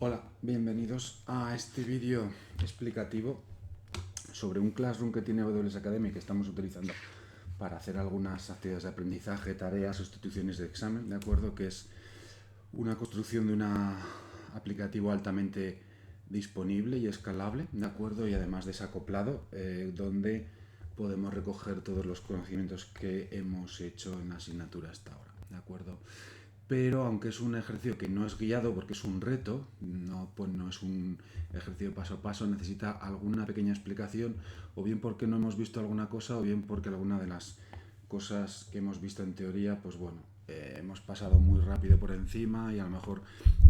Hola, bienvenidos a este vídeo explicativo sobre un Classroom que tiene AWS Academy que estamos utilizando para hacer algunas actividades de aprendizaje, tareas, sustituciones de examen, ¿de acuerdo? Que es una construcción de un aplicativo altamente disponible y escalable, ¿de acuerdo? Y además desacoplado, donde podemos recoger todos los conocimientos que hemos hecho en la asignatura hasta ahora, ¿de acuerdo? Pero aunque es un ejercicio que no es guiado porque es un reto, no es un ejercicio paso a paso, necesita alguna pequeña explicación, o bien porque no hemos visto alguna cosa, o bien porque alguna de las cosas que hemos visto en teoría, pues bueno, hemos pasado muy rápido por encima y a lo mejor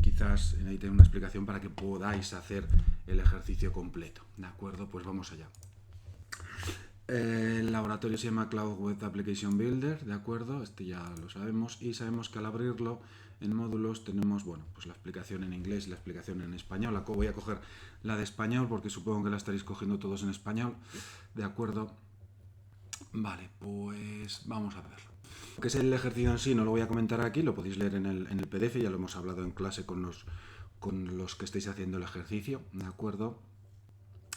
quizás necesiten una explicación para que podáis hacer el ejercicio completo. ¿De acuerdo? Pues vamos allá. El laboratorio se llama Cloud Web Application Builder, ¿de acuerdo? Este ya lo sabemos y sabemos que al abrirlo en módulos tenemos, bueno, pues la explicación en inglés y la explicación en español. Voy a coger la de español porque supongo que la estaréis cogiendo todos en español, ¿de acuerdo? Vale, pues vamos a verlo. Lo que es el ejercicio en sí no lo voy a comentar aquí, lo podéis leer en el PDF, ya lo hemos hablado en clase con los que estáis haciendo el ejercicio, ¿de acuerdo?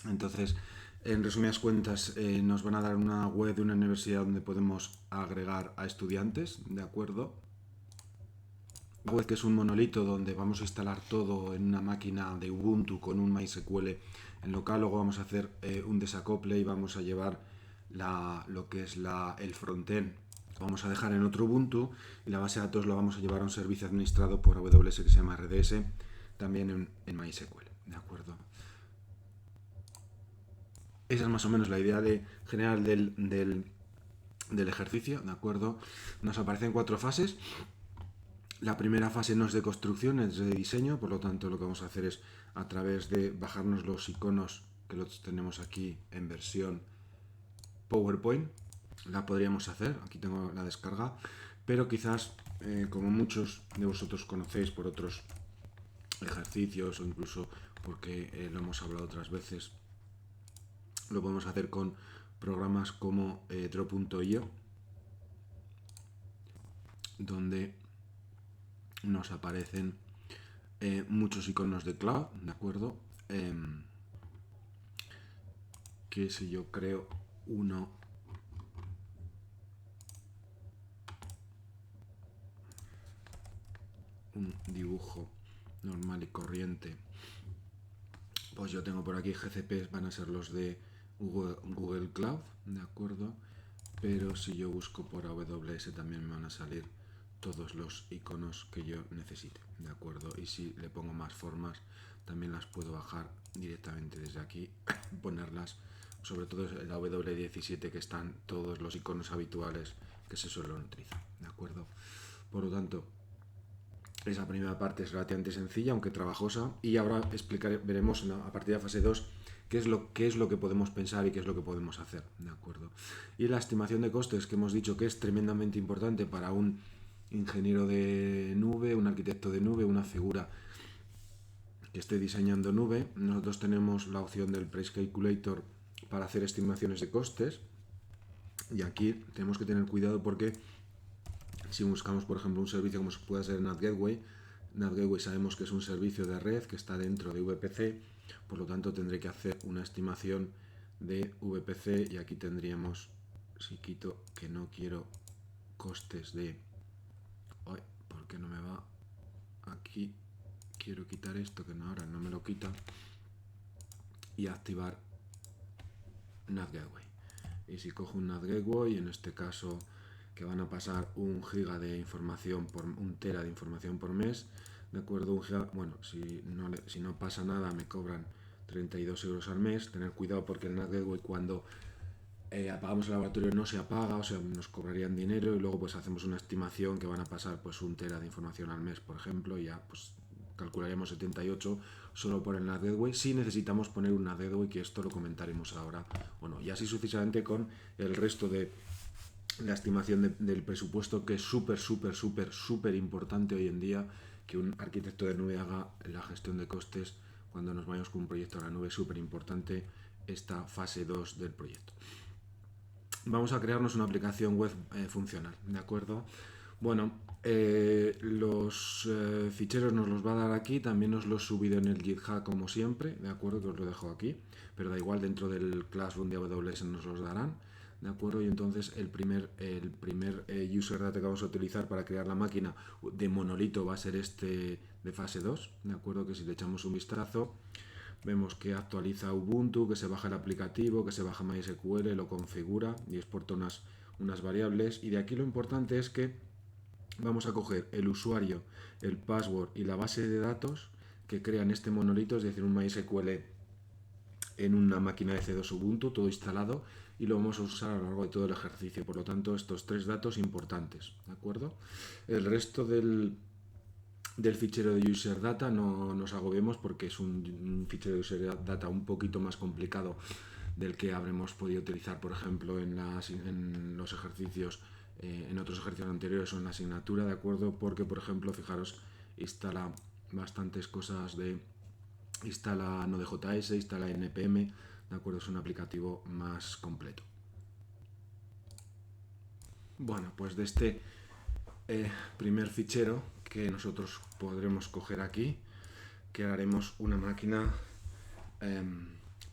Entonces, en resumidas cuentas, nos van a dar una web de una universidad donde podemos agregar a estudiantes, ¿de acuerdo? Web que es un monolito donde vamos a instalar todo en una máquina de Ubuntu con un MySQL en local. Luego vamos a hacer un desacople y vamos a llevar lo que es el frontend. Lo vamos a dejar en otro Ubuntu y la base de datos lo vamos a llevar a un servicio administrado por AWS que se llama RDS, también en MySQL, ¿de acuerdo? Esa es más o menos la idea general del ejercicio, ¿de acuerdo? Nos aparecen 4 fases. La primera fase no es de construcción, es de diseño, por lo tanto lo que vamos a hacer es a través de bajarnos los iconos que los tenemos aquí en versión PowerPoint. La podríamos hacer, aquí tengo la descarga, pero quizás, como muchos de vosotros conocéis por otros ejercicios o incluso porque lo hemos hablado otras veces, lo podemos hacer con programas como Draw.io, donde nos aparecen muchos iconos de cloud, ¿de acuerdo? Que si yo creo un dibujo normal y corriente, pues yo tengo por aquí GCP, van a ser los de Google Cloud, ¿de acuerdo? Pero si yo busco por AWS también me van a salir todos los iconos que yo necesite, ¿de acuerdo? Y si le pongo más formas, también las puedo bajar directamente desde aquí, ponerlas, sobre todo en la W17 que están todos los iconos habituales que se suelen utilizar, ¿de acuerdo? Por lo tanto, esa primera parte es relativamente sencilla, aunque trabajosa, y ahora veremos a partir de la fase 2 qué es lo que podemos pensar y qué es lo que podemos hacer, ¿de acuerdo? Y la estimación de costes, que hemos dicho que es tremendamente importante para un ingeniero de nube, un arquitecto de nube, una figura que esté diseñando nube. Nosotros tenemos la opción del Price Calculator para hacer estimaciones de costes, y aquí tenemos que tener cuidado porque si buscamos, por ejemplo, un servicio como puede ser NatGateway, NatGateway sabemos que es un servicio de red que está dentro de VPC, por lo tanto tendré que hacer una estimación de VPC, y aquí tendríamos, si quito que no quiero costes de... Ay, ¿por qué no me va? Aquí quiero quitar esto, que ahora no me lo quita, y activar NatGateway. Y si cojo un NatGateway, en este caso que van a pasar 1 giga de información por 1 tera de información por mes, de acuerdo, 1 giga, bueno, si no pasa nada me cobran 32 euros al mes. Tener cuidado porque el NatGateway cuando apagamos el laboratorio no se apaga, o sea, nos cobrarían dinero, y luego pues hacemos una estimación que van a pasar pues 1 tera de información al mes, por ejemplo, y ya pues calcularíamos 78 solo por el NatGateway, si necesitamos poner un NatGateway, que esto lo comentaremos ahora o no. Y así sucesivamente con el resto de la estimación del presupuesto, que es súper importante hoy en día que un arquitecto de nube haga la gestión de costes cuando nos vayamos con un proyecto a la nube. Súper importante esta fase 2 del proyecto. Vamos a crearnos una aplicación web funcional, ¿de acuerdo? Bueno, los ficheros nos los va a dar aquí, también os los he subido en el GitHub como siempre, ¿de acuerdo? Que os lo dejo aquí, pero da igual, dentro del Classroom de AWS nos los darán, ¿de acuerdo? Y entonces el primer user data que vamos a utilizar para crear la máquina de monolito va a ser este de fase 2, ¿de acuerdo? Que si le echamos un vistazo, vemos que actualiza Ubuntu, que se baja el aplicativo, que se baja MySQL, lo configura y exporta unas variables. Y de aquí lo importante es que vamos a coger el usuario, el password y la base de datos que crean este monolito, es decir, un MySQL en una máquina de C2 Ubuntu, todo instalado, y lo vamos a usar a lo largo de todo el ejercicio. Por lo tanto, estos tres datos importantes, ¿de acuerdo? El resto del fichero de user data no nos agobiemos porque es un fichero de user data un poquito más complicado del que habremos podido utilizar, por ejemplo, en los ejercicios, en otros ejercicios anteriores o en la asignatura, ¿de acuerdo? Porque, por ejemplo, fijaros, instala bastantes cosas instala Node.js, instala npm, ¿de acuerdo? Es un aplicativo más completo. Bueno, pues de este primer fichero que nosotros podremos coger aquí, crearemos una máquina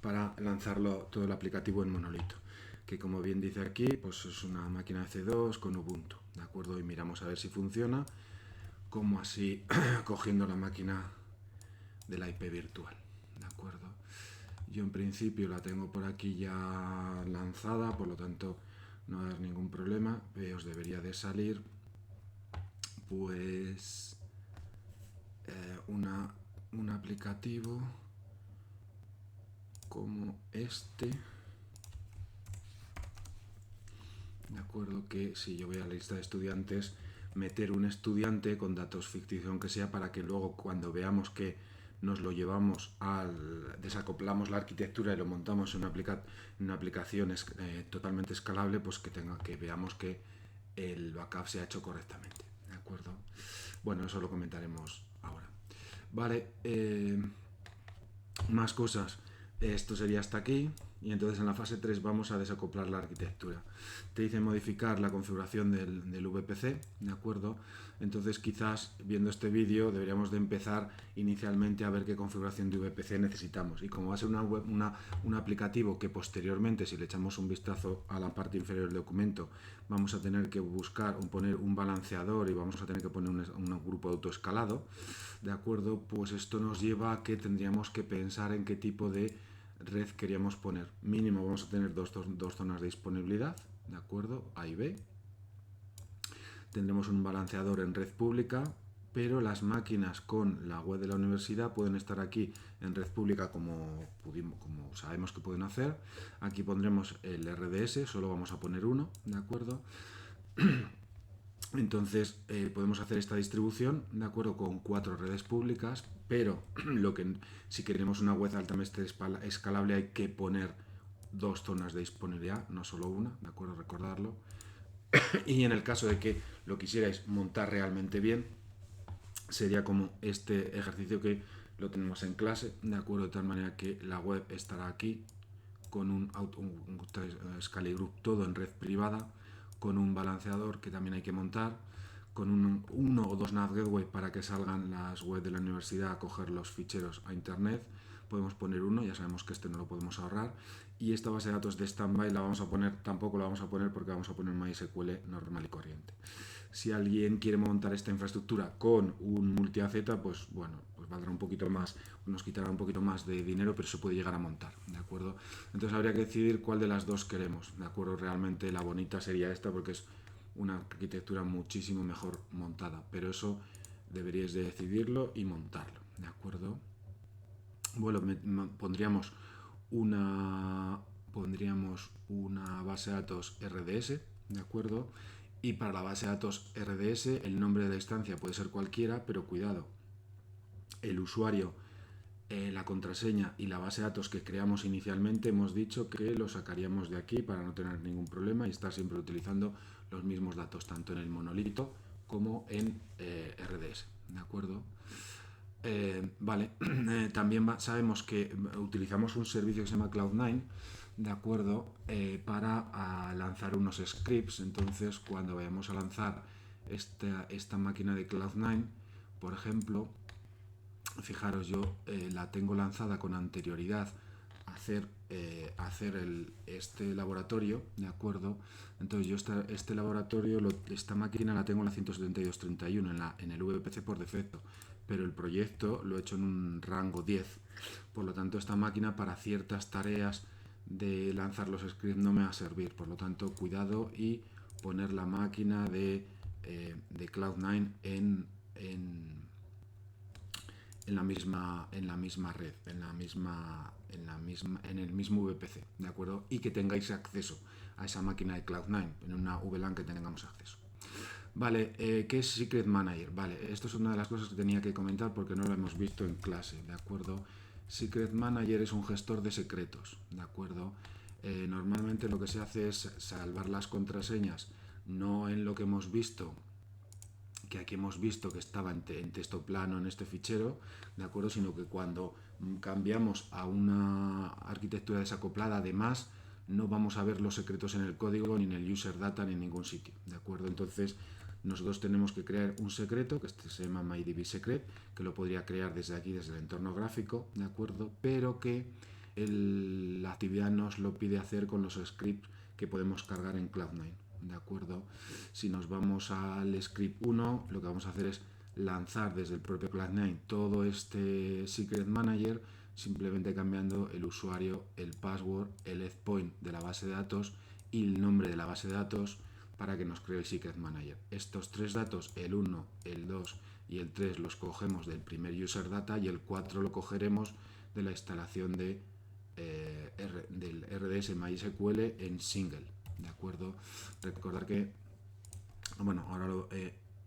para lanzarlo todo el aplicativo en monolito, que como bien dice aquí, pues es una máquina de C2 con Ubuntu, ¿de acuerdo? Y miramos a ver si funciona, como así cogiendo la máquina de la IP virtual, ¿de acuerdo? Yo en principio la tengo por aquí ya lanzada, por lo tanto no va a haber ningún problema. Os debería de salir pues un aplicativo como este, de acuerdo, que si yo voy a la lista de estudiantes, meter un estudiante con datos ficticios aunque sea, para que luego cuando veamos que nos lo llevamos desacoplamos la arquitectura y lo montamos en una aplicación totalmente escalable, pues que veamos que el backup se ha hecho correctamente, ¿de acuerdo? Bueno, eso lo comentaremos ahora. Vale, más cosas. Esto sería hasta aquí. Y entonces en la fase 3 vamos a desacoplar la arquitectura. Te dice modificar la configuración del VPC, ¿de acuerdo? Entonces quizás viendo este vídeo deberíamos de empezar inicialmente a ver qué configuración de VPC necesitamos. Y como va a ser un aplicativo que posteriormente, si le echamos un vistazo a la parte inferior del documento, vamos a tener que buscar poner un balanceador y vamos a tener que poner un grupo de autoescalado, ¿de acuerdo? Pues esto nos lleva a que tendríamos que pensar en qué tipo de red queríamos poner. Mínimo vamos a tener dos zonas de disponibilidad, ¿de acuerdo? A y B. Tendremos un balanceador en red pública, pero las máquinas con la web de la universidad pueden estar aquí en red pública como sabemos que pueden hacer. Aquí pondremos el RDS, solo vamos a poner uno, ¿de acuerdo? Entonces podemos hacer esta distribución, de acuerdo, con 4 redes públicas, pero si queremos una web altamente escalable hay que poner 2 zonas de disponibilidad, no solo una, de acuerdo, recordarlo. Y en el caso de que lo quisierais montar realmente bien, sería como este ejercicio que lo tenemos en clase, de acuerdo, de tal manera que la web estará aquí con un Scale Group todo en red privada, con un balanceador que también hay que montar, con uno o dos nav gateway para que salgan las webs de la universidad a coger los ficheros a internet. Podemos poner uno, ya sabemos que este no lo podemos ahorrar. Y esta base de datos de standby tampoco la vamos a poner porque vamos a poner MySQL normal y corriente. Si alguien quiere montar esta infraestructura con un multi-AZ, pues bueno, pues valdrá un poquito más, nos quitará un poquito más de dinero, pero se puede llegar a montar, ¿de acuerdo? Entonces habría que decidir cuál de las dos queremos, ¿de acuerdo? Realmente la bonita sería esta porque es una arquitectura muchísimo mejor montada, pero eso deberíais de decidirlo y montarlo, ¿de acuerdo? Bueno, pondríamos una base de datos RDS, ¿de acuerdo? Y para la base de datos RDS el nombre de la instancia puede ser cualquiera, pero cuidado, el usuario, la contraseña y la base de datos que creamos inicialmente hemos dicho que lo sacaríamos de aquí para no tener ningún problema y estar siempre utilizando los mismos datos, tanto en el monolito como en RDS, ¿de acuerdo? Vale, también sabemos que utilizamos un servicio que se llama Cloud9, de acuerdo, para lanzar unos scripts. Entonces cuando vayamos a lanzar esta máquina de Cloud9, por ejemplo, fijaros, yo la tengo lanzada con anterioridad a hacer este laboratorio, ¿de acuerdo? Entonces yo este laboratorio, esta máquina la tengo en la 172.31 en el VPC por defecto, pero el proyecto lo he hecho en un rango 10. Por lo tanto, esta máquina para ciertas tareas de lanzar los scripts no me va a servir. Por lo tanto, cuidado y poner la máquina de Cloud9 en la misma red, en el mismo VPC, ¿de acuerdo? Y que tengáis acceso a esa máquina de Cloud9, en una VLAN que tengamos acceso. Vale, ¿qué es Secret Manager? Vale, esto es una de las cosas que tenía que comentar porque no lo hemos visto en clase, ¿de acuerdo? Secret Manager es un gestor de secretos, ¿de acuerdo? Normalmente lo que se hace es salvar las contraseñas, no en lo que hemos visto, que aquí hemos visto que estaba en texto plano en este fichero, ¿de acuerdo? Sino que cuando cambiamos a una arquitectura desacoplada, además, no vamos a ver los secretos en el código, ni en el user data, ni en ningún sitio, ¿de acuerdo? Entonces, nosotros tenemos que crear un secreto, que se llama MyDBSecret, que lo podría crear desde aquí, desde el entorno gráfico, ¿de acuerdo? Pero que la actividad nos lo pide hacer con los scripts que podemos cargar en Cloud9. ¿De acuerdo? Si nos vamos al script 1, lo que vamos a hacer es lanzar desde el propio Cloud9 todo este Secret Manager, simplemente cambiando el usuario, el password, el endpoint de la base de datos y el nombre de la base de datos para que nos cree el Secret Manager. Estos tres datos, el 1, el 2 y el 3, los cogemos del primer user data y el 4 lo cogeremos de la instalación del RDS MySQL en single. ¿De acuerdo? Recordar que, bueno, ahora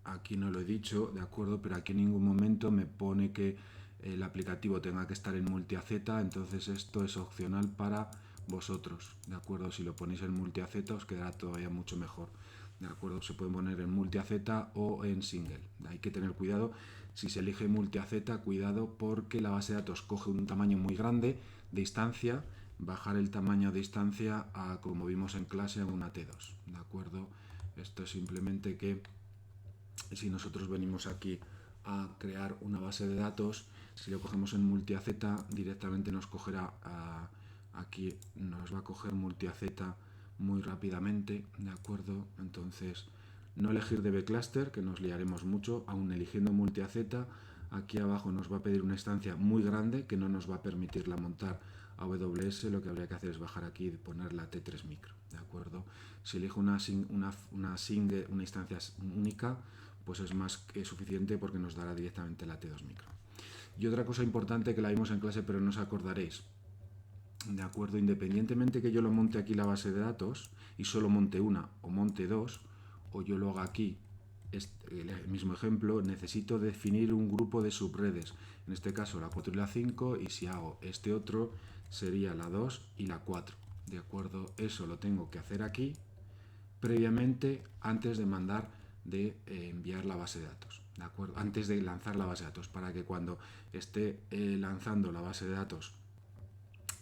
aquí no lo he dicho, ¿de acuerdo? Pero aquí en ningún momento me pone que el aplicativo tenga que estar en multi-AZ, entonces esto es opcional para vosotros, ¿de acuerdo? Si lo ponéis en multi-AZ os quedará todavía mucho mejor, ¿de acuerdo? Se puede poner en multi-AZ o en single. Hay que tener cuidado, si se elige multi-AZ, cuidado porque la base de datos coge un tamaño muy grande de instancia, bajar el tamaño de instancia a, como vimos en clase, a una T2, ¿de acuerdo? Esto es simplemente que si nosotros venimos aquí a crear una base de datos, si lo cogemos en multi-AZ, directamente nos cogerá aquí, nos va a coger multi-AZ muy rápidamente, ¿de acuerdo? Entonces, no elegir DB cluster, que nos liaremos mucho, aún eligiendo multi-AZ, aquí abajo nos va a pedir una instancia muy grande que no nos va a permitirla montar AWS. Lo que habría que hacer es bajar aquí y poner la T3 micro, ¿de acuerdo? Si elijo una instancia única, pues es más que suficiente porque nos dará directamente la T2 micro. Y otra cosa importante que la vimos en clase pero no os acordaréis, ¿de acuerdo? Independientemente que yo lo monte aquí la base de datos y solo monte una o monte dos, o yo lo haga aquí, el mismo ejemplo, necesito definir un grupo de subredes, en este caso la 4 y la 5, y si hago este otro sería la 2 y la 4, ¿de acuerdo? Eso lo tengo que hacer aquí previamente antes de mandar enviar la base de datos, ¿de acuerdo? Antes de lanzar la base de datos, para que cuando esté lanzando la base de datos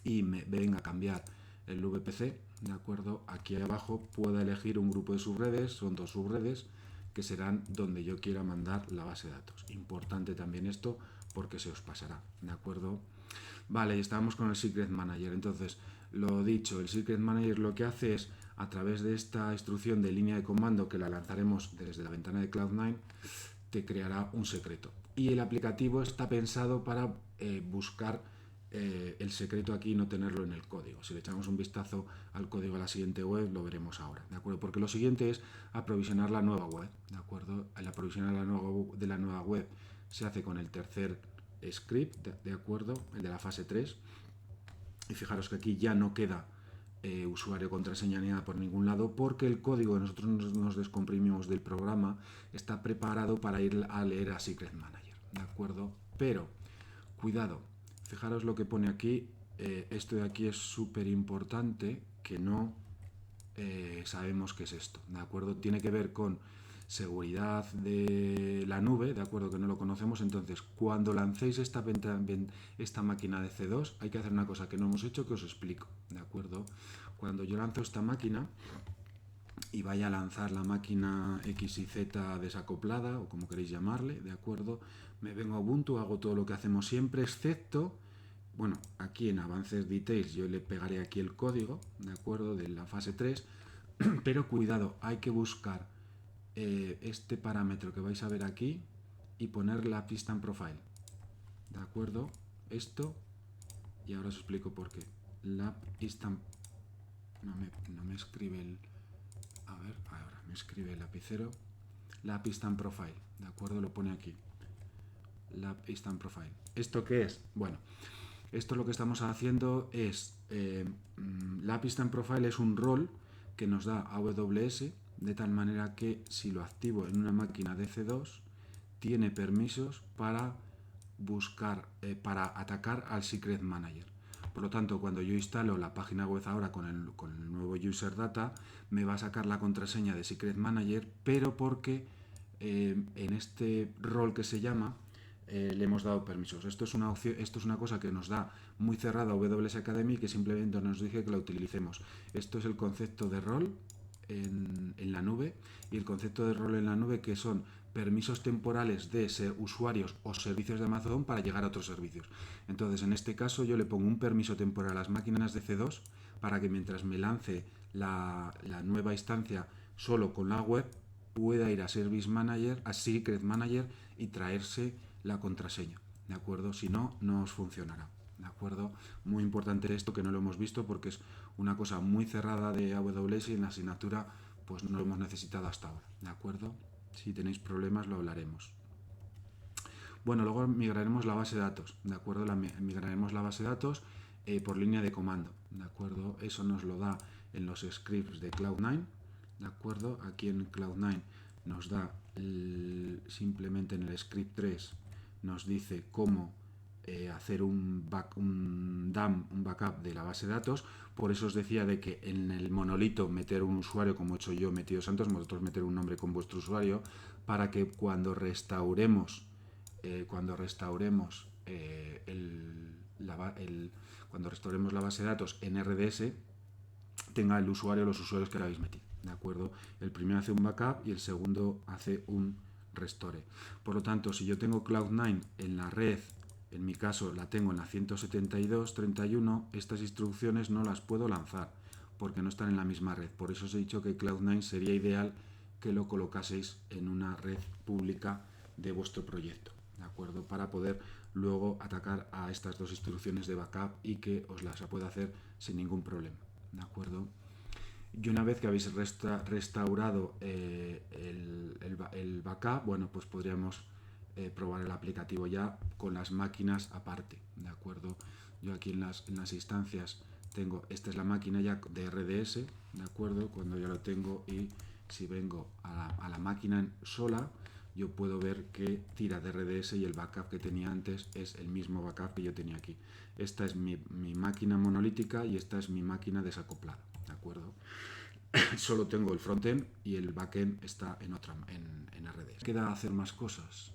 y me venga a cambiar el VPC, ¿de acuerdo? Aquí abajo pueda elegir un grupo de subredes, son dos subredes que serán donde yo quiera mandar la base de datos. Importante también esto porque se os pasará, ¿de acuerdo? Vale, estábamos con el Secret Manager. Entonces, lo dicho, el Secret Manager lo que hace es, a través de esta instrucción de línea de comando que la lanzaremos desde la ventana de Cloud9, te creará un secreto. Y el aplicativo está pensado para buscar el secreto aquí y no tenerlo en el código. Si le echamos un vistazo al código de la siguiente web, lo veremos ahora, ¿de acuerdo? Porque lo siguiente es aprovisionar la nueva web, ¿de acuerdo? El aprovisionar de la nueva web se hace con el tercer script, ¿de acuerdo? El de la fase 3. Y fijaros que aquí ya no queda usuario, contraseña ni nada por ningún lado, porque el código que nosotros nos descomprimimos del programa está preparado para ir a leer a Secret Manager, ¿de acuerdo? Pero, cuidado, fijaros lo que pone aquí, esto de aquí es súper importante, que no sabemos qué es esto, ¿de acuerdo? Tiene que ver con seguridad de la nube, de acuerdo, que no lo conocemos. Entonces, cuando lancéis esta máquina de C2, hay que hacer una cosa que no hemos hecho, que os explico, ¿de acuerdo? Cuando yo lanzo esta máquina, y vaya a lanzar la máquina X y Z desacoplada, o como queréis llamarle, ¿de acuerdo? Me vengo a Ubuntu, hago todo lo que hacemos siempre, excepto, bueno, aquí en Avances Details yo le pegaré aquí el código, ¿de acuerdo? De la fase 3, pero cuidado, hay que buscar este parámetro que vais a ver aquí y poner la Piston Profile, ¿de acuerdo? Esto, y ahora os explico por qué. La Piston... No me escribe el... A ver, ahora me escribe el lapicero. La Piston Profile, ¿de acuerdo? Lo pone aquí. La Piston Profile. ¿Esto qué es? Bueno, esto lo que estamos haciendo es... la Piston Profile es un rol que nos da AWS, de tal manera que si lo activo en una máquina DC2, tiene permisos para buscar, para atacar al Secret Manager. Por lo tanto, cuando yo instalo la página web ahora con el nuevo User Data, me va a sacar la contraseña de Secret Manager, pero porque en este rol que se llama le hemos dado permisos. Esto es una opción, esto es una cosa que nos da muy cerrada AWS Academy, que simplemente nos dice que la utilicemos. Esto es el concepto de rol en la nube, y el concepto de rol en la nube, que son permisos temporales de usuarios o servicios de Amazon para llegar a otros servicios. Entonces, en este caso, yo le pongo un permiso temporal a las máquinas de C2 para que mientras me lance la nueva instancia solo con la web, pueda ir a Service Manager, a Secret Manager, y traerse la contraseña, ¿de acuerdo? Si no, no os funcionará, ¿de acuerdo? Muy importante esto, que no lo hemos visto porque es una cosa muy cerrada de AWS, y en la asignatura pues no lo hemos necesitado hasta ahora, ¿de acuerdo? Si tenéis problemas lo hablaremos. Bueno, luego migraremos la base de datos, ¿de acuerdo? Migraremos la base de datos por línea de comando, ¿de acuerdo? Eso nos lo da en los scripts de Cloud9, ¿de acuerdo? Aquí en Cloud9 nos da simplemente en el script 3 nos dice cómo hacer un dump, un backup de la base de datos. Por eso os decía de que en el monolito meter un usuario, como he hecho yo, metido Santos, vosotros meter un nombre con vuestro usuario, para que cuando restauremos cuando restauremos la base de datos en RDS, tenga el usuario, los usuarios que le habéis metido, ¿de acuerdo? El primero hace un backup y el segundo hace un restore. Por lo tanto, si yo tengo Cloud9 en la red, en mi caso la tengo en la 172.31, estas instrucciones no las puedo lanzar porque no están en la misma red. Por eso os he dicho que Cloud9 sería ideal que lo colocaseis en una red pública de vuestro proyecto, ¿de acuerdo? Para poder luego atacar a estas dos instrucciones de backup y que os las pueda hacer sin ningún problema, ¿de acuerdo? Y una vez que habéis restaurado el backup, bueno, pues podríamos probar el aplicativo ya con las máquinas aparte, ¿de acuerdo? Yo aquí en las instancias tengo, esta es la máquina ya de RDS, ¿de acuerdo? Cuando ya lo tengo, y si vengo a la máquina sola, yo puedo ver que tira de RDS y el backup que tenía antes es el mismo backup que yo tenía aquí. Esta es mi máquina monolítica y esta es mi máquina desacoplada, ¿de acuerdo? Solo tengo el frontend y el backend está en RDS. Queda hacer más cosas.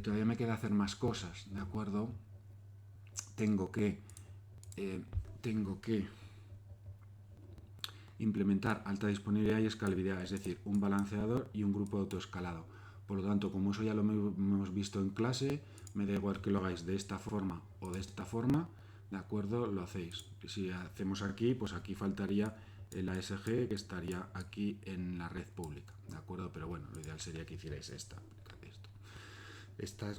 Todavía me queda hacer más cosas, ¿de acuerdo? Tengo que implementar alta disponibilidad y escalabilidad, es decir, un balanceador y un grupo de autoescalado. Por lo tanto, como eso ya lo hemos visto en clase, me da igual que lo hagáis de esta forma o de esta forma, ¿de acuerdo? Lo hacéis. Si hacemos aquí, pues aquí faltaría el ASG, que estaría aquí en la red pública, ¿de acuerdo? Pero bueno, lo ideal sería que hicierais esta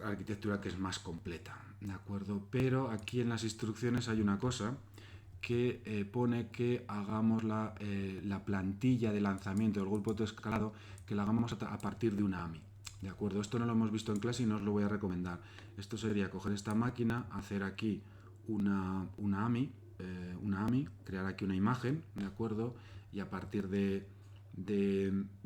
arquitectura, que es más completa, ¿de acuerdo? Pero aquí en las instrucciones hay una cosa que pone que hagamos la plantilla de lanzamiento del grupo de autoescalado, que la hagamos a partir de una AMI, ¿de acuerdo? Esto no lo hemos visto en clase y no os lo voy a recomendar. Esto sería coger esta máquina, hacer aquí una AMI, crear aquí una imagen, ¿de acuerdo? Y a partir de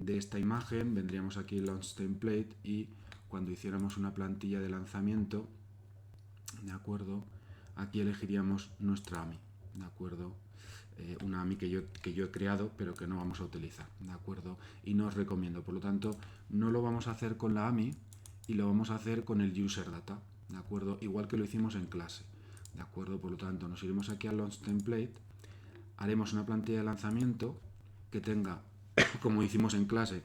esta imagen vendríamos aquí en Launch Template, y cuando hiciéramos una plantilla de lanzamiento, ¿de acuerdo? Aquí elegiríamos nuestra AMI, ¿de acuerdo? Una AMI que yo he creado, pero que no vamos a utilizar, ¿de acuerdo? Y no os recomiendo. Por lo tanto, no lo vamos a hacer con la AMI, y lo vamos a hacer con el User Data, ¿de acuerdo? Igual que lo hicimos en clase, ¿de acuerdo? Por lo tanto, nos iremos aquí a Launch Template, haremos una plantilla de lanzamiento que tenga, como hicimos en clase,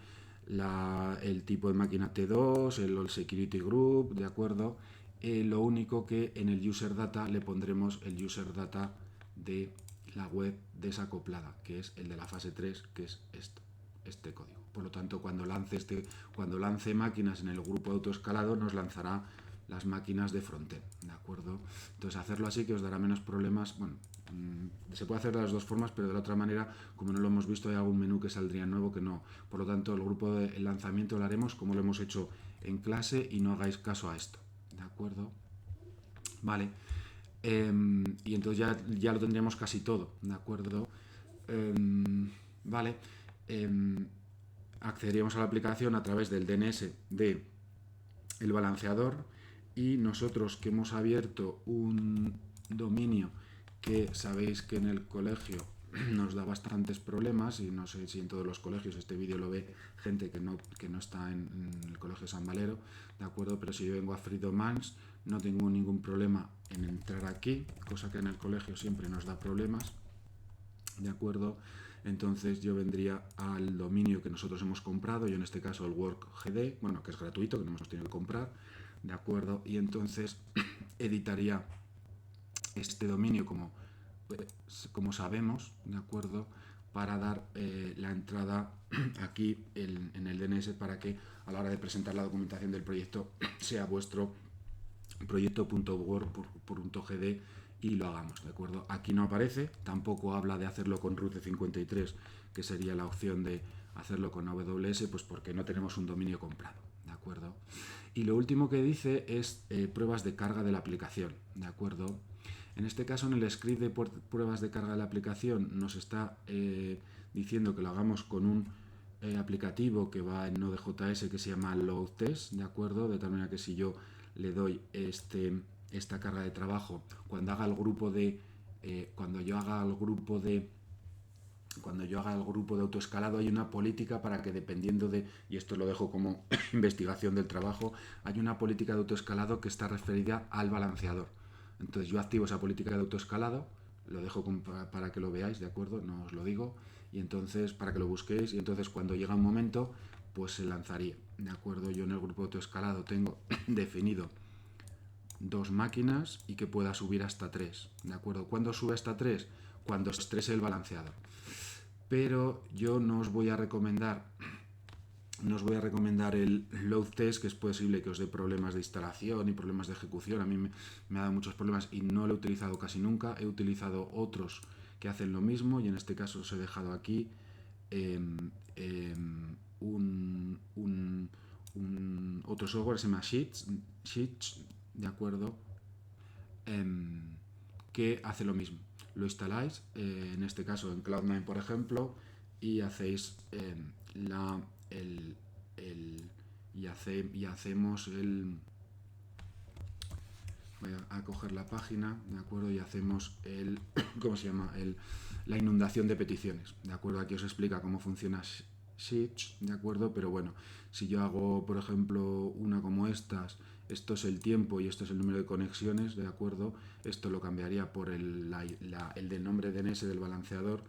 el tipo de máquina T2, el security group, ¿de acuerdo? Lo único que en el user data le pondremos el user data de la web desacoplada, que es el de la fase 3, que es este código. Por lo tanto, cuando lance máquinas en el grupo de autoescalado, nos lanzará las máquinas de frontend, ¿de acuerdo? Entonces, hacerlo así que os dará menos problemas. Bueno, se puede hacer de las dos formas, pero de la otra manera, como no lo hemos visto, hay algún menú que saldría nuevo que no. Por lo tanto, el grupo de lanzamiento lo haremos como lo hemos hecho en clase y no hagáis caso a esto, ¿de acuerdo? Vale. Y entonces ya lo tendríamos casi todo, ¿de acuerdo? Vale. Accederíamos a la aplicación a través del DNS de el balanceador, y nosotros que hemos abierto un dominio que sabéis que en el colegio nos da bastantes problemas, y no sé si en todos los colegios, este vídeo lo ve gente que no está en el colegio San Valero, ¿de acuerdo? Pero si yo vengo a Freedomans no tengo ningún problema en entrar aquí, cosa que en el colegio siempre nos da problemas, ¿de acuerdo? Entonces yo vendría al dominio que nosotros hemos comprado, yo en este caso el WorkGD, bueno, que es gratuito, que no hemos tenido que comprar, ¿de acuerdo? Y entonces editaría este dominio como sabemos, ¿de acuerdo? Para dar la entrada aquí en el DNS, para que a la hora de presentar la documentación del proyecto sea vuestro proyecto.word.gd y lo hagamos, ¿de acuerdo? Aquí no aparece, tampoco habla de hacerlo con Route 53, que sería la opción de hacerlo con AWS, pues porque no tenemos un dominio comprado, ¿de acuerdo? Y lo último que dice es pruebas de carga de la aplicación, ¿de acuerdo? En este caso, en el script de pruebas de carga de la aplicación, nos está diciendo que lo hagamos con un aplicativo que va en Node.js que se llama LoadTest, ¿de acuerdo? De tal manera que si yo le doy esta carga de trabajo, cuando haga el grupo de cuando yo haga el grupo de autoescalado, hay una política para que, dependiendo de, y esto lo dejo como investigación del trabajo, hay una política de autoescalado que está referida al balanceador. Entonces yo activo esa política de autoescalado, lo dejo para que lo veáis, ¿de acuerdo? No os lo digo, y entonces para que lo busquéis, y entonces cuando llega un momento, pues se lanzaría, ¿de acuerdo? Yo en el grupo de autoescalado tengo definido 2 máquinas y que pueda subir hasta 3, ¿de acuerdo? ¿Cuándo sube hasta 3? Cuando se estrese el balanceador. Pero yo no os voy a recomendar el load test, que es posible que os dé problemas de instalación y problemas de ejecución. A mí me ha dado muchos problemas y no lo he utilizado casi nunca. He utilizado otros que hacen lo mismo, y en este caso os he dejado aquí otro software, se llama Sheets, ¿de acuerdo? Que hace lo mismo. Lo instaláis, en este caso en Cloud9, por ejemplo, y hacéis hacemos el... Voy a coger la página, ¿de acuerdo? Y hacemos el... ¿Cómo se llama? La inundación de peticiones, ¿de acuerdo? Aquí os explica cómo funciona Sheets, ¿de acuerdo? Pero bueno, si yo hago, por ejemplo, una como estas, esto es el tiempo y esto es el número de conexiones, ¿de acuerdo? Esto lo cambiaría por el del nombre DNS del balanceador,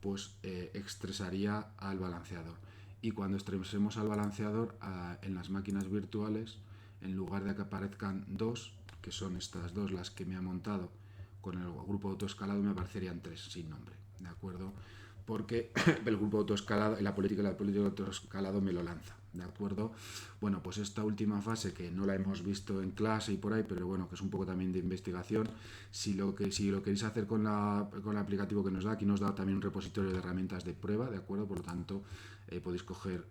pues estresaría al balanceador. Y cuando estresemos al balanceador, en las máquinas virtuales, en lugar de que aparezcan 2, que son estas 2 las que me ha montado con el grupo de autoescalado, me aparecerían 3 sin nombre, ¿de acuerdo? Porque el grupo de autoescalado y la política de autoescalado me lo lanza, ¿de acuerdo? Bueno, pues esta última fase, que no la hemos visto en clase y por ahí, pero bueno, que es un poco también de investigación, si lo queréis hacer con el aplicativo que nos da, aquí nos da también un repositorio de herramientas de prueba, ¿de acuerdo? Por lo tanto, podéis coger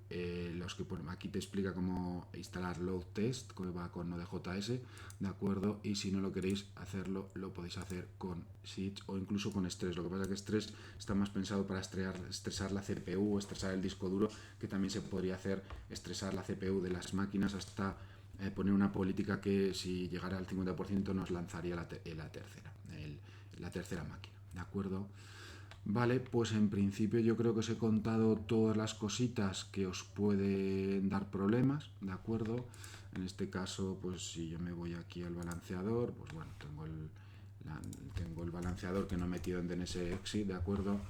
los que aquí te explica cómo instalar load test, que va con Node.js, ¿de acuerdo? Y si no lo queréis hacerlo, lo podéis hacer con Sheets o incluso con Stress. Lo que pasa es que Stress está más pensado para estresar la CPU o estresar el disco duro, que también se podría hacer estresar la CPU de las máquinas hasta poner una política que, si llegara al 50%, nos lanzaría la tercera máquina, ¿de acuerdo? Vale, pues en principio yo creo que os he contado todas las cositas que os pueden dar problemas, ¿de acuerdo? En este caso, pues si yo me voy aquí al balanceador, pues bueno, tengo tengo el balanceador que no he metido en DNS-EXI, ¿de acuerdo?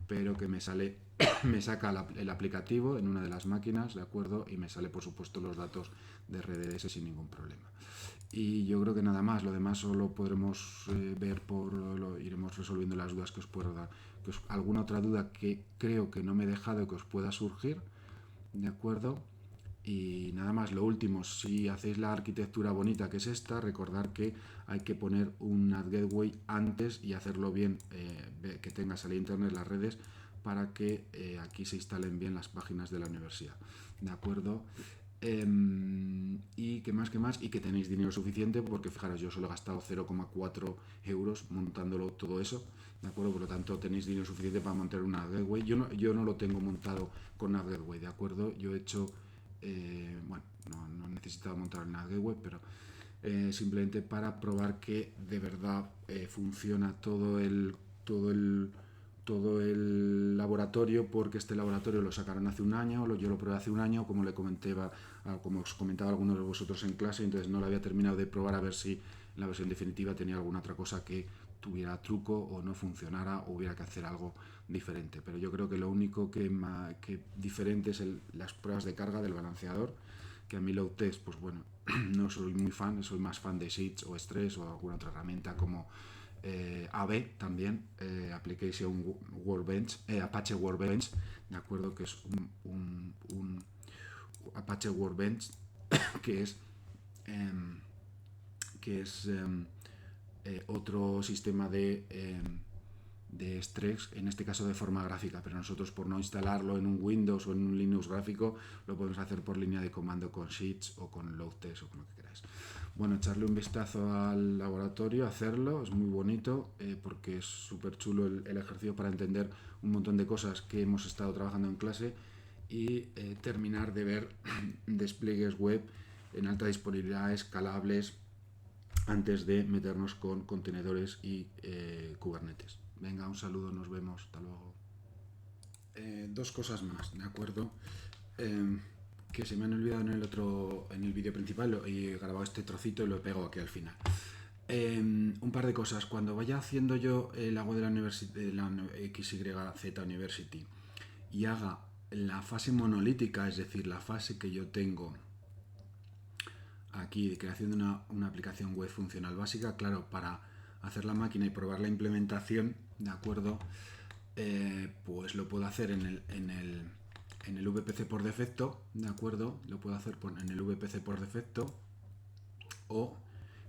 Pero que me sale, me saca el aplicativo en una de las máquinas, ¿de acuerdo? Y me sale, por supuesto, los datos de RDS sin ningún problema. Y yo creo que nada más, lo demás solo podremos ver iremos resolviendo las dudas que os puedo dar. Alguna otra duda que creo que no me he dejado que os pueda surgir, ¿de acuerdo? Y nada más, lo último, si hacéis la arquitectura bonita que es esta, recordar que hay que poner un NAT Gateway antes y hacerlo bien, que tenga salida internet en las redes para que aquí se instalen bien las páginas de la universidad, ¿de acuerdo? Y que más, y que tenéis dinero suficiente, porque fijaros, yo solo he gastado 0,4 euros montándolo todo eso, ¿de acuerdo? Por lo tanto, tenéis dinero suficiente para montar una Gateway. Yo no lo tengo montado con una Gateway, ¿de acuerdo? Yo he hecho, bueno, no necesitaba montar una Gateway, pero simplemente para probar que de verdad funciona todo el laboratorio, porque este laboratorio lo sacaron hace un año, yo lo probé hace un año, como os comentaba algunos de vosotros en clase, entonces no lo había terminado de probar a ver si la versión definitiva tenía alguna otra cosa que tuviera truco o no funcionara o hubiera que hacer algo diferente. Pero yo creo que lo único que diferente es las pruebas de carga del balanceador, que a mí Load Test, pues bueno, no soy muy fan, soy más fan de Sheets o Stress o alguna otra herramienta como AB también, Application Workbench, Apache Workbench, de acuerdo, que es un Apache Workbench que es otro sistema de Stress, en este caso de forma gráfica, pero nosotros, por no instalarlo en un Windows o en un Linux gráfico, lo podemos hacer por línea de comando con Sheets o con Load Test o con lo que queráis. Bueno, echarle un vistazo al laboratorio, hacerlo, es muy bonito, porque es súper chulo el ejercicio para entender un montón de cosas que hemos estado trabajando en clase y terminar de ver despliegues web en alta disponibilidad, escalables, antes de meternos con contenedores y Kubernetes. Venga, un saludo, nos vemos, hasta luego. Dos cosas más, ¿de acuerdo? Que se me han olvidado en el vídeo principal, y he grabado este trocito y lo he pegado aquí al final. Un par de cosas. Cuando vaya haciendo yo el agua de la XYZ University y haga la fase monolítica, es decir, la fase que yo tengo aquí de creación de una aplicación web funcional básica, claro, para hacer la máquina y probar la implementación, ¿de acuerdo? Pues lo puedo hacer en el VPC por defecto, ¿de acuerdo? Lo puedo hacer en el VPC por defecto, o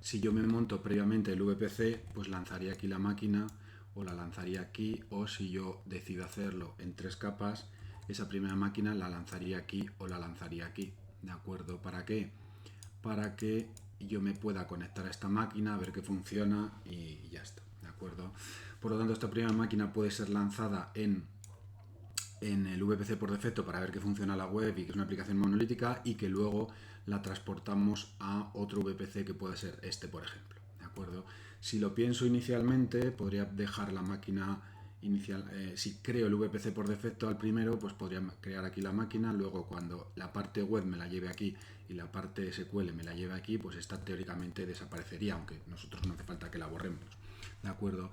si yo me monto previamente el VPC, pues lanzaría aquí la máquina o la lanzaría aquí, o si yo decido hacerlo en 3 capas, esa primera máquina la lanzaría aquí o la lanzaría aquí, ¿de acuerdo? ¿Para qué? Para que yo me pueda conectar a esta máquina, ver que funciona y ya está, ¿de acuerdo? Por lo tanto, esta primera máquina puede ser lanzada en el VPC por defecto para ver que funciona la web y que es una aplicación monolítica, y que luego la transportamos a otro VPC que puede ser este, por ejemplo, ¿de acuerdo? Si lo pienso inicialmente, podría dejar la máquina inicial, si creo el VPC por defecto al primero, pues podría crear aquí la máquina, luego cuando la parte web me la lleve aquí y la parte SQL me la lleve aquí, pues esta teóricamente desaparecería, aunque nosotros no hace falta que la borremos, ¿de acuerdo?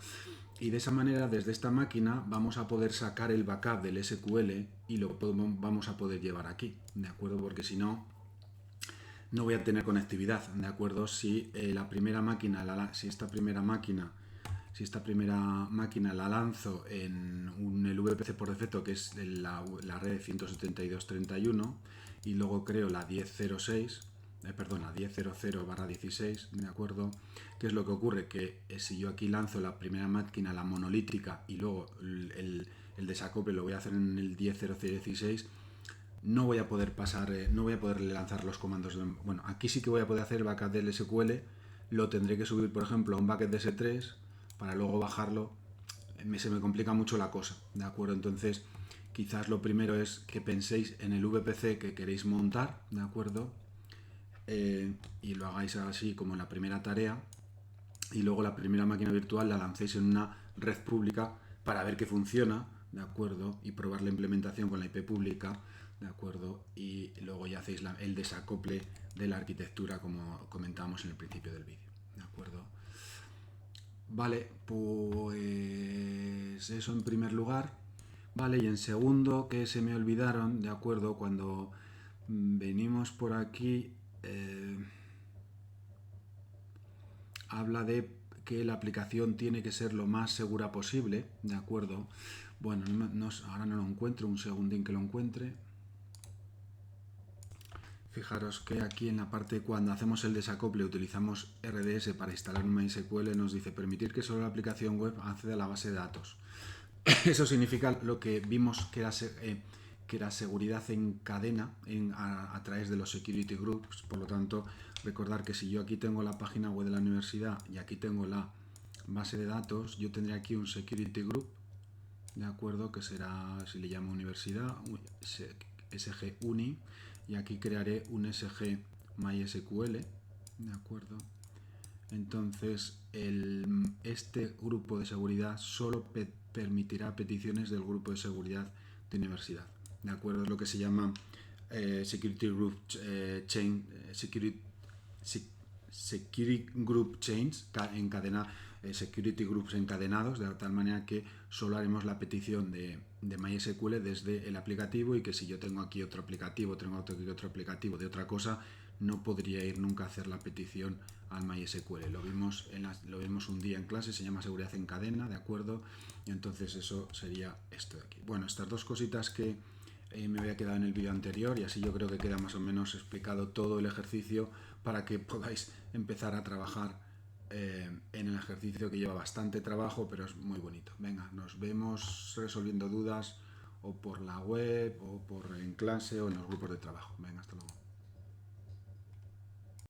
Y de esa manera, desde esta máquina vamos a poder sacar el backup del SQL y lo vamos a poder llevar aquí, ¿de acuerdo? Porque si no, no voy a tener conectividad, ¿de acuerdo? Si esta primera máquina la lanzo en el VPC por defecto, que es la red 172.31, y luego creo la 10.06, la 10.00/16, ¿de acuerdo? ¿Qué es lo que ocurre? Que si yo aquí lanzo la primera máquina, la monolítica, y luego el desacople lo voy a hacer en el 10.0016, no voy a poder no voy a poderle lanzar los comandos. Bueno, aquí sí que voy a poder hacer el backup del SQL, lo tendré que subir, por ejemplo, a un bucket de S3 para luego bajarlo. Se me complica mucho la cosa, ¿de acuerdo? Entonces, quizás lo primero es que penséis en el VPC que queréis montar, ¿de acuerdo? Y lo hagáis así como en la primera tarea, y luego la primera máquina virtual la lancéis en una red pública para ver que funciona, ¿de acuerdo? Y probar la implementación con la IP pública, ¿de acuerdo? Y luego ya hacéis el desacople de la arquitectura, como comentábamos en el principio del vídeo, ¿de acuerdo? Vale, pues eso en primer lugar. Vale, y en segundo, que se me olvidaron, de acuerdo, cuando venimos por aquí, habla de que la aplicación tiene que ser lo más segura posible, de acuerdo. Bueno, ahora no lo encuentro, un segundín que lo encuentre. Fijaros que aquí en la parte cuando hacemos el desacople utilizamos RDS para instalar un MySQL, nos dice permitir que solo la aplicación web acceda a la base de datos. Eso significa lo que vimos que era seguridad en cadena a través de los security groups. Por lo tanto, recordar que si yo aquí tengo la página web de la universidad y aquí tengo la base de datos, yo tendré aquí un security group, de acuerdo, que será, si le llamo universidad, SG Uni, y aquí crearé un SG MySQL, de acuerdo. Entonces, este grupo de seguridad solo permitirá peticiones del grupo de seguridad de universidad. ¿De acuerdo? Es lo que se llama Security Group Chain, Security Group Chains, Security Groups encadenados, de tal manera que solo haremos la petición de MySQL desde el aplicativo, y que si yo tengo aquí otro aplicativo, tengo otro aplicativo de otra cosa, no podría ir nunca a hacer la petición al MySQL. Lo vimos un día en clase, se llama seguridad en cadena, ¿de acuerdo? Y entonces eso sería esto de aquí. Bueno, estas dos cositas que me había quedado en el vídeo anterior, y así yo creo que queda más o menos explicado todo el ejercicio para que podáis empezar a trabajar en el ejercicio, que lleva bastante trabajo, pero es muy bonito. Venga, nos vemos resolviendo dudas o por la web o en clase o en los grupos de trabajo. Venga, hasta luego.